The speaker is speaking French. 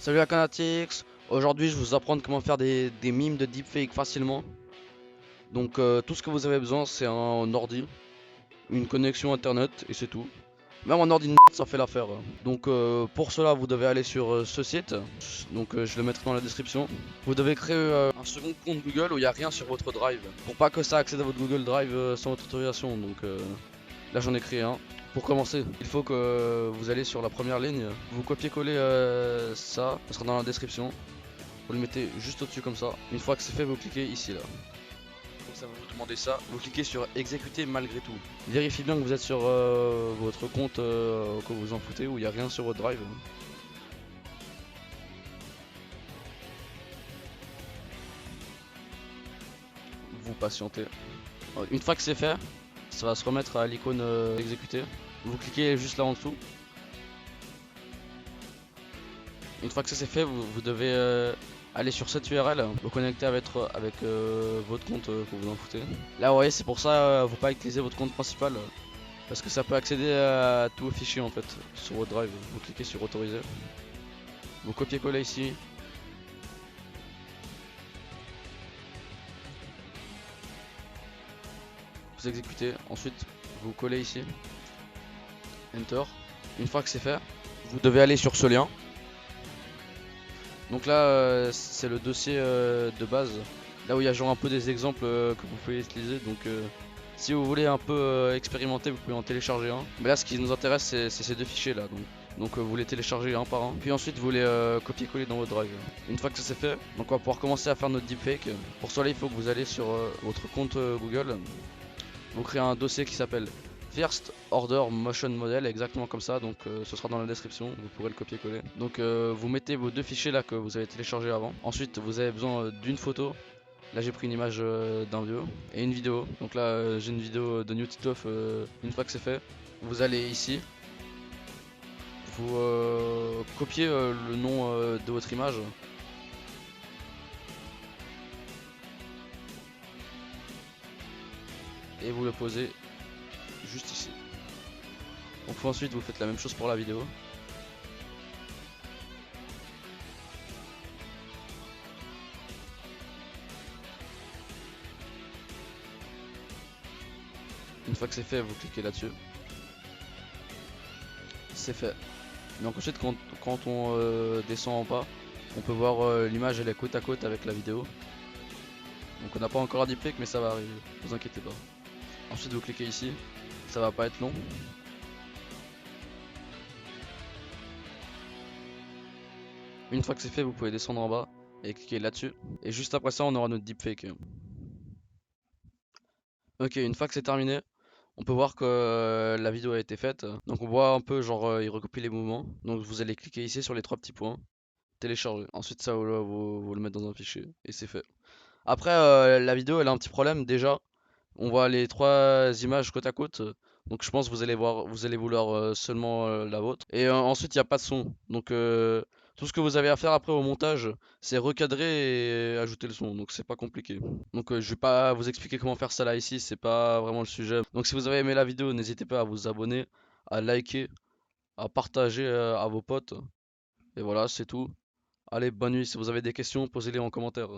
Salut la Canatix, aujourd'hui je vais vous apprendre comment faire des mimes de deepfake facilement. Donc tout ce que vous avez besoin c'est un ordi, une connexion internet et c'est tout. Même un ordi de ça fait l'affaire. Donc pour cela vous devez aller sur ce site, donc je le mettrai dans la description. Vous devez créer un second compte Google où il n'y a rien sur votre drive, pour pas que ça accède à votre Google Drive sans votre autorisation. Donc là j'en ai créé un. Pour commencer, il faut que vous allez sur la première ligne, vous copiez-coller ça, ça sera dans la description. Vous le mettez juste au-dessus comme ça. Une fois que c'est fait, vous cliquez ici là. Donc ça va vous demander ça. Vous cliquez sur exécuter malgré tout. Vérifiez bien que vous êtes sur votre compte que vous en foutez, où il n'y a rien sur votre drive. Vous patientez. Une fois que c'est fait, ça va se remettre à l'icône exécuter. Vous cliquez juste là en dessous. Une fois que ça c'est fait, vous devez aller sur cette URL, vous connecter avec votre compte que vous en foutez. Là, vous voyez, c'est pour ça, faut pas utiliser votre compte principal. Parce que ça peut accéder à tous vos fichiers en fait sur votre drive. Vous cliquez sur autoriser. Vous copiez-coller ici. Vous exécutez. Ensuite, vous collez ici. Enter. Une fois que c'est fait, vous devez aller sur ce lien. Donc là, c'est le dossier de base. Là où il y a genre un peu des exemples que vous pouvez utiliser. Donc si vous voulez un peu expérimenter, vous pouvez en télécharger un. Mais là, ce qui nous intéresse, c'est ces deux fichiers là. Donc vous les téléchargez un par un. Puis ensuite, vous les copier-coller dans votre drive. Une fois que ça c'est fait, donc on va pouvoir commencer à faire notre deepfake. Pour cela, il faut que vous allez sur votre compte Google. Vous créez un dossier qui s'appelle First Order Motion Model, exactement comme ça, donc ce sera dans la description, vous pourrez le copier-coller. Donc vous mettez vos deux fichiers là que vous avez téléchargés avant. Ensuite vous avez besoin d'une photo. Là j'ai pris une image d'un vieux et une vidéo. Donc là j'ai une vidéo de New Titoff. Une fois que c'est fait, vous allez ici, vous copiez le nom de votre image. Et vous le posez juste ici. Donc ensuite vous faites la même chose pour la vidéo. Une fois que c'est fait, vous cliquez là-dessus. C'est fait. Donc ensuite quand on descend en bas, on peut voir l'image elle est côte à côte avec la vidéo. Donc on n'a pas encore un deepfake mais ça va arriver, vous inquiétez pas. Ensuite vous cliquez ici, ça va pas être long. Une fois que c'est fait, vous pouvez descendre en bas et cliquer là-dessus. Et juste après ça, on aura notre deepfake. Ok, une fois que c'est terminé, on peut voir que la vidéo a été faite. Donc on voit un peu genre il recopie les mouvements. Donc vous allez cliquer ici sur les trois petits points, télécharger. Ensuite ça vous le mettre dans un fichier et c'est fait. Après la vidéo elle a un petit problème déjà. On voit les trois images côte à côte. Donc je pense que vous allez vouloir seulement la vôtre. Et ensuite il n'y a pas de son. Donc tout ce que vous avez à faire après au montage, c'est recadrer et ajouter le son. Donc c'est pas compliqué. Donc je vais pas vous expliquer comment faire ça là ici, c'est pas vraiment le sujet. Donc si vous avez aimé la vidéo, n'hésitez pas à vous abonner, à liker, à partager à vos potes. Et voilà, c'est tout. Allez, bonne nuit. Si vous avez des questions, posez-les en commentaire.